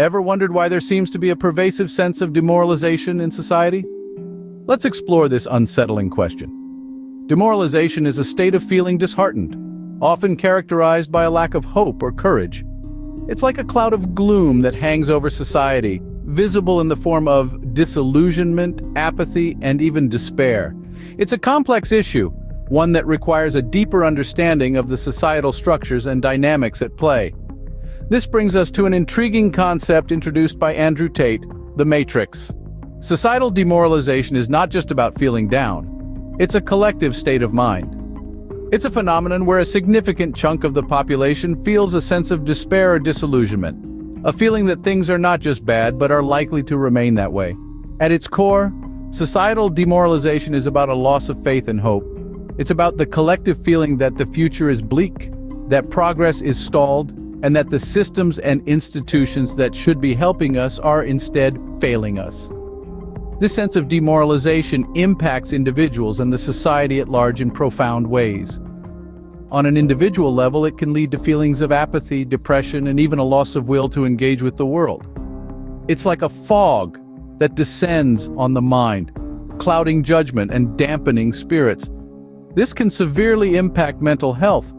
Ever wondered why there seems to be a pervasive sense of demoralization in society? Let's explore this unsettling question. Demoralization is a state of feeling disheartened, often characterized by a lack of hope or courage. It's like a cloud of gloom that hangs over society, visible in the form of disillusionment, apathy, and even despair. It's a complex issue, one that requires a deeper understanding of the societal structures and dynamics at play. This brings us to an intriguing concept introduced by Andrew Tate, the Matrix. Societal demoralization is not just about feeling down. It's a collective state of mind. It's a phenomenon where a significant chunk of the population feels a sense of despair or disillusionment, a feeling that things are not just bad but are likely to remain that way. At its core, societal demoralization is about a loss of faith and hope. It's about the collective feeling that the future is bleak, that progress is stalled, and that the systems and institutions that should be helping us are instead failing us. This sense of demoralization impacts individuals and the society at large in profound ways. On an individual level, it can lead to feelings of apathy, depression, and even a loss of will to engage with the world. It's like a fog that descends on the mind, clouding judgment and dampening spirits. This can severely impact mental health,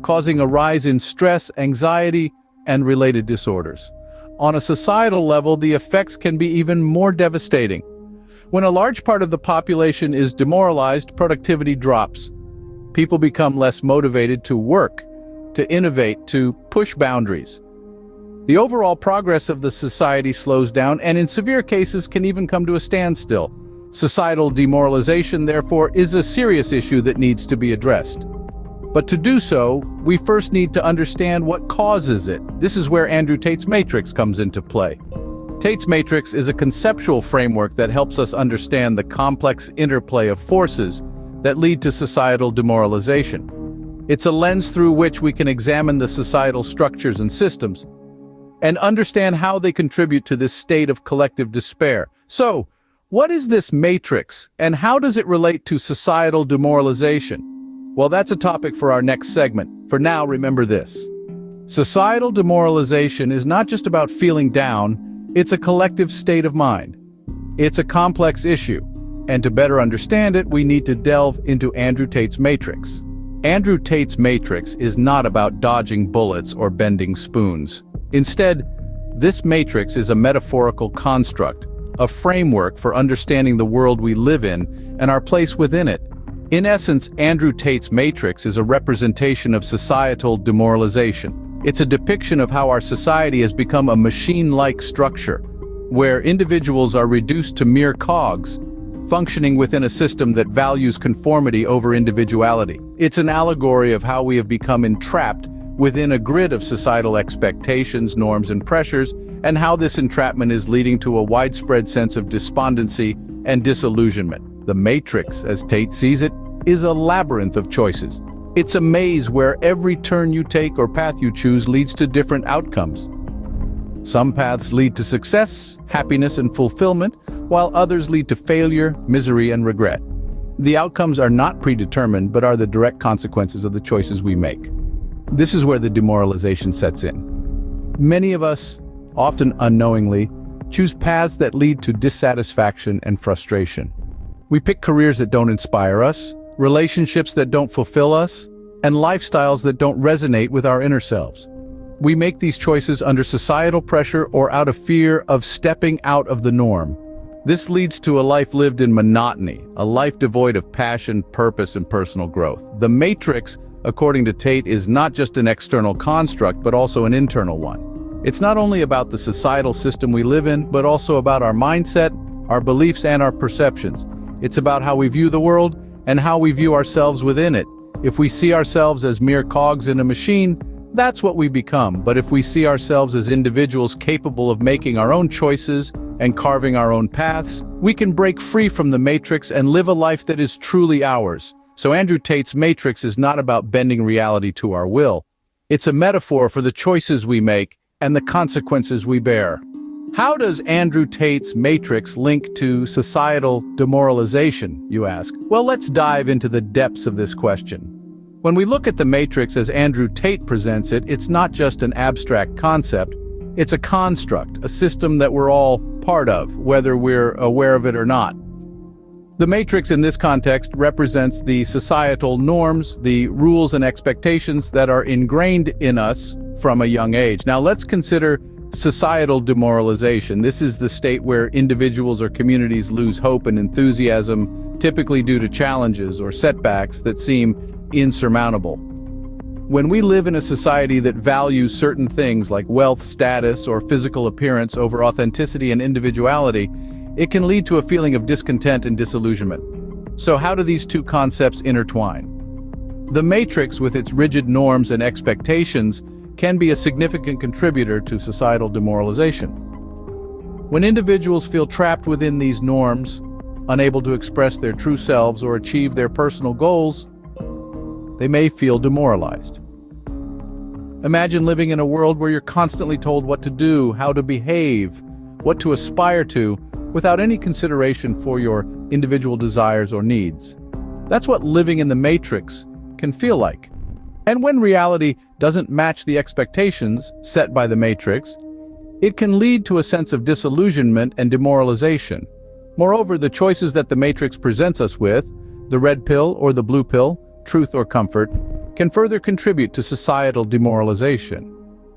causing a rise in stress, anxiety, and related disorders. On a societal level, the effects can be even more devastating. When a large part of the population is demoralized, productivity drops. People become less motivated to work, to innovate, to push boundaries. The overall progress of the society slows down, and in severe cases can even come to a standstill. Societal demoralization, therefore, is a serious issue that needs to be addressed. But to do so, we first need to understand what causes it. This is where Andrew Tate's Matrix comes into play. Tate's Matrix is a conceptual framework that helps us understand the complex interplay of forces that lead to societal demoralization. It's a lens through which we can examine the societal structures and systems and understand how they contribute to this state of collective despair. So, what is this matrix, and how does it relate to societal demoralization? Well, that's a topic for our next segment. For now, remember this. Societal demoralization is not just about feeling down, it's a collective state of mind. It's a complex issue, and to better understand it, we need to delve into Andrew Tate's Matrix. Andrew Tate's Matrix is not about dodging bullets or bending spoons. Instead, this matrix is a metaphorical construct, a framework for understanding the world we live in and our place within it. In essence, Andrew Tate's Matrix is a representation of societal demoralization. It's a depiction of how our society has become a machine-like structure, where individuals are reduced to mere cogs, functioning within a system that values conformity over individuality. It's an allegory of how we have become entrapped within a grid of societal expectations, norms, and pressures, and how this entrapment is leading to a widespread sense of despondency and disillusionment. The Matrix, as Tate sees it, is a labyrinth of choices. It's a maze where every turn you take or path you choose leads to different outcomes. Some paths lead to success, happiness, and fulfillment, while others lead to failure, misery, and regret. The outcomes are not predetermined, but are the direct consequences of the choices we make. This is where the demoralization sets in. Many of us, often unknowingly, choose paths that lead to dissatisfaction and frustration. We pick careers that don't inspire us, relationships that don't fulfill us, and lifestyles that don't resonate with our inner selves. We make these choices under societal pressure or out of fear of stepping out of the norm. This leads to a life lived in monotony, a life devoid of passion, purpose, and personal growth. The Matrix, according to Tate, is not just an external construct, but also an internal one. It's not only about the societal system we live in, but also about our mindset, our beliefs, and our perceptions. It's about how we view the world and how we view ourselves within it. If we see ourselves as mere cogs in a machine, that's what we become. But if we see ourselves as individuals capable of making our own choices and carving our own paths, we can break free from the matrix and live a life that is truly ours. So Andrew Tate's Matrix is not about bending reality to our will. It's a metaphor for the choices we make and the consequences we bear. How does Andrew Tate's Matrix link to societal demoralization, you ask? Well, let's dive into the depths of this question. When we look at the Matrix as Andrew Tate presents it, it's not just an abstract concept, It's a construct, a system that we're all part of, whether we're aware of it or not. The Matrix in this context represents the societal norms, the rules and expectations that are ingrained in us from a young age. Now let's consider societal demoralization. This is the state where individuals or communities lose hope and enthusiasm, typically due to challenges or setbacks that seem insurmountable. When we live in a society that values certain things like wealth, status, or physical appearance over authenticity and individuality, it can lead to a feeling of discontent and disillusionment. So how do these two concepts intertwine? The Matrix, with its rigid norms and expectations, can be a significant contributor to societal demoralization. When individuals feel trapped within these norms, unable to express their true selves or achieve their personal goals, they may feel demoralized. Imagine living in a world where you're constantly told what to do, how to behave, what to aspire to, without any consideration for your individual desires or needs. That's what living in the Matrix can feel like. And when reality doesn't match the expectations set by the Matrix, it can lead to a sense of disillusionment and demoralization. Moreover, the choices that the Matrix presents us with, the red pill or the blue pill, truth or comfort, can further contribute to societal demoralization.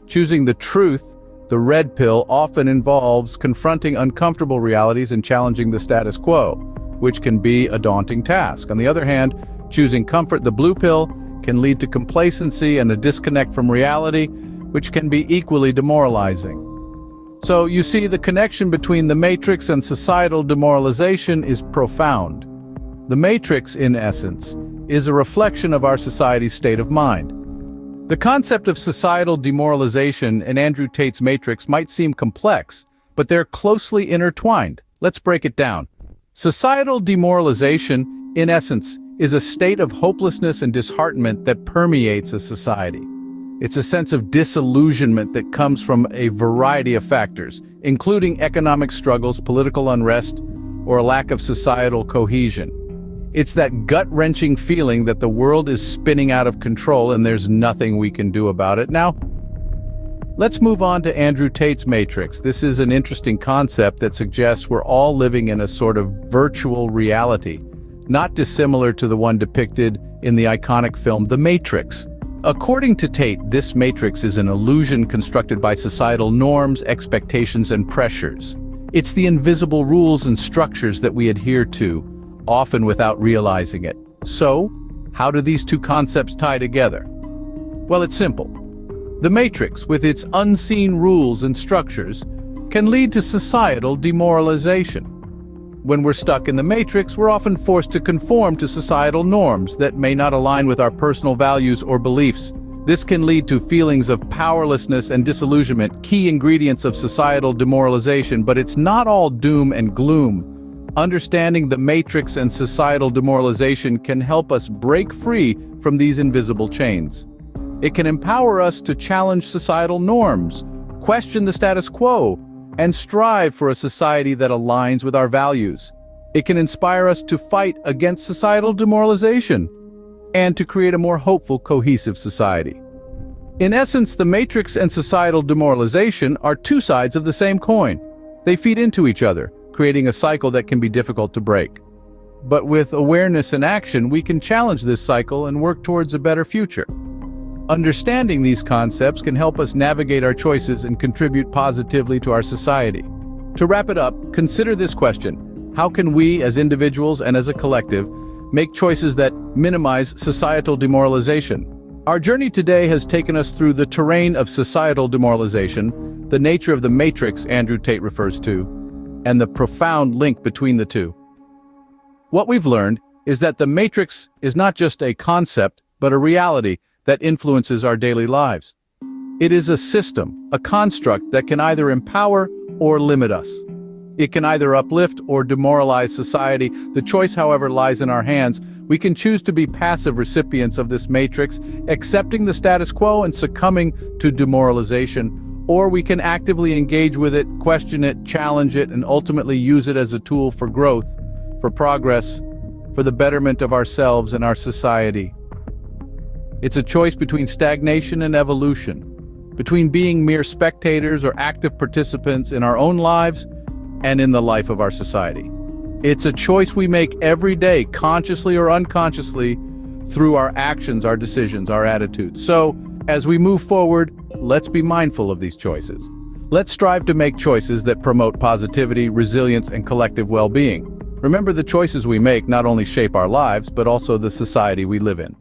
Choosing the truth, the red pill, often involves confronting uncomfortable realities and challenging the status quo, which can be a daunting task. On the other hand, choosing comfort, the blue pill, can lead to complacency and a disconnect from reality, which can be equally demoralizing. So you see, the connection between the Matrix and societal demoralization is profound. The Matrix, in essence, is a reflection of our society's state of mind. The concept of societal demoralization and Andrew Tate's Matrix might seem complex, but they're closely intertwined. Let's break it down. Societal demoralization, in essence, is a state of hopelessness and disheartenment that permeates a society. It's a sense of disillusionment that comes from a variety of factors, including economic struggles, political unrest, or a lack of societal cohesion. It's that gut-wrenching feeling that the world is spinning out of control and there's nothing we can do about it. Now, let's move on to Andrew Tate's Matrix. This is an interesting concept that suggests we're all living in a sort of virtual reality, not dissimilar to the one depicted in the iconic film The Matrix. According to Tate, this Matrix is an illusion constructed by societal norms, expectations, and pressures. It's the invisible rules and structures that we adhere to, often without realizing it. So, how do these two concepts tie together? Well, it's simple. The Matrix, with its unseen rules and structures, can lead to societal demoralization. When we're stuck in the Matrix, we're often forced to conform to societal norms that may not align with our personal values or beliefs. This can lead to feelings of powerlessness and disillusionment, key ingredients of societal demoralization, but it's not all doom and gloom. Understanding the Matrix and societal demoralization can help us break free from these invisible chains. It can empower us to challenge societal norms, question the status quo, and strive for a society that aligns with our values. It can inspire us to fight against societal demoralization and to create a more hopeful, cohesive society. In essence, the Matrix and societal demoralization are two sides of the same coin. They feed into each other, creating a cycle that can be difficult to break. But with awareness and action, we can challenge this cycle and work towards a better future. Understanding these concepts can help us navigate our choices and contribute positively to our society. To wrap it up, consider this question: how can we, as individuals and as a collective, make choices that minimize societal demoralization? Our journey today has taken us through the terrain of societal demoralization, the nature of the Matrix Andrew Tate refers to, and the profound link between the two. What we've learned is that the Matrix is not just a concept, but a reality that influences our daily lives. It is a system, a construct that can either empower or limit us. It can either uplift or demoralize society. The choice, however, lies in our hands. We can choose to be passive recipients of this Matrix, accepting the status quo and succumbing to demoralization, or we can actively engage with it, question it, challenge it, and ultimately use it as a tool for growth, for progress, for the betterment of ourselves and our society. It's a choice between stagnation and evolution, between being mere spectators or active participants in our own lives and in the life of our society. It's a choice we make every day, consciously or unconsciously, through our actions, our decisions, our attitudes. So, as we move forward, let's be mindful of these choices. Let's strive to make choices that promote positivity, resilience, and collective well-being. Remember, the choices we make not only shape our lives, but also the society we live in.